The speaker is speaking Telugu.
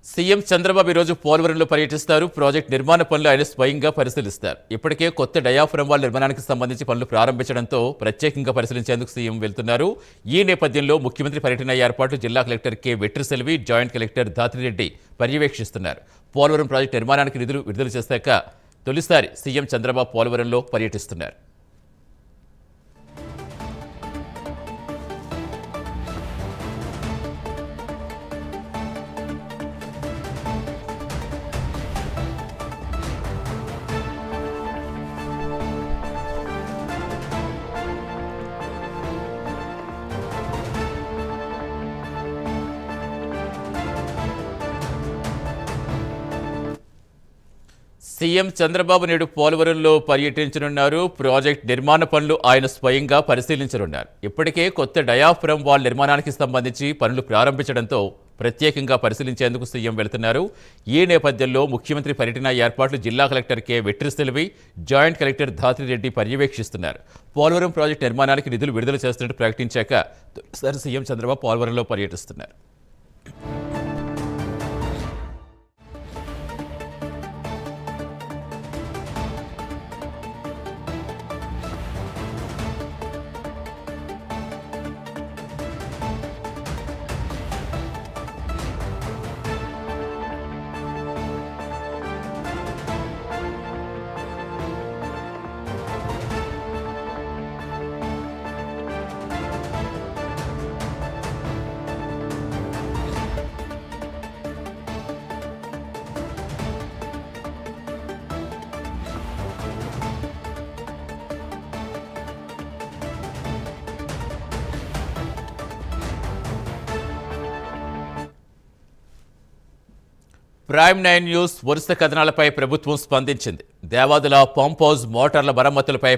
సీఎం చంద్రబాబు ఈరోజు పోలవరంలో పర్యటిస్తారు. ప్రాజెక్టు నిర్మాణ పనులు ఆయన స్వయంగా పరిశీలిస్తారు. ఇప్పటికే కొత్త డయాఫ్రమ్ వాల్ నిర్మాణానికి సంబంధించి పనులు ప్రారంభించడంతో ప్రత్యేకంగా పరిశీలించేందుకు సీఎం వెళ్తున్నారు. ఈ నేపథ్యంలో ముఖ్యమంత్రి పర్యటన ఏర్పాట్లు జిల్లా collector K Vetriselvi, joint collector Dhatri Reddy పర్యవేక్షిస్తున్నారు. పోలవరం ప్రాజెక్టు నిర్మాణానికి నిధులు విడుదల చేశాక తొలిసారి సీఎం చంద్రబాబు పోలవరంలో పర్యటిస్తున్నారు. సీఎం చంద్రబాబు నేడు పోలవరంలో పర్యటించనున్నారు. ప్రాజెక్టు నిర్మాణ పనులు ఆయన స్వయంగా పరిశీలించనున్నారు. ఇప్పటికే కొత్త డయాఫ్రమ్ వాల్ నిర్మాణానికి సంబంధించి పనులు ప్రారంభించడంతో ప్రత్యేకంగా పరిశీలించేందుకు సీఎం వెళుతున్నారు. ఈ నేపథ్యంలో ముఖ్యమంత్రి పర్యటన ఏర్పాట్లు జిల్లా collector K Vetriselvi, joint collector Dhatri Reddy పర్యవేక్షిస్తున్నారు. పోలవరం ప్రాజెక్టు నిర్మాణానికి నిధులు విడుదల చేస్తున్నట్టు ప్రకటించాక తొలిసారి సీఎం చంద్రబాబు పోలవరంలో పర్యటిస్తున్నారు. ప్రైమ్ 9 న్యూస్ వరుస కథనాలపై ప్రభుత్వం స్పందించింది. దేవాదుల పంప్ హౌస్ మోటార్ల మరమ్మతులపై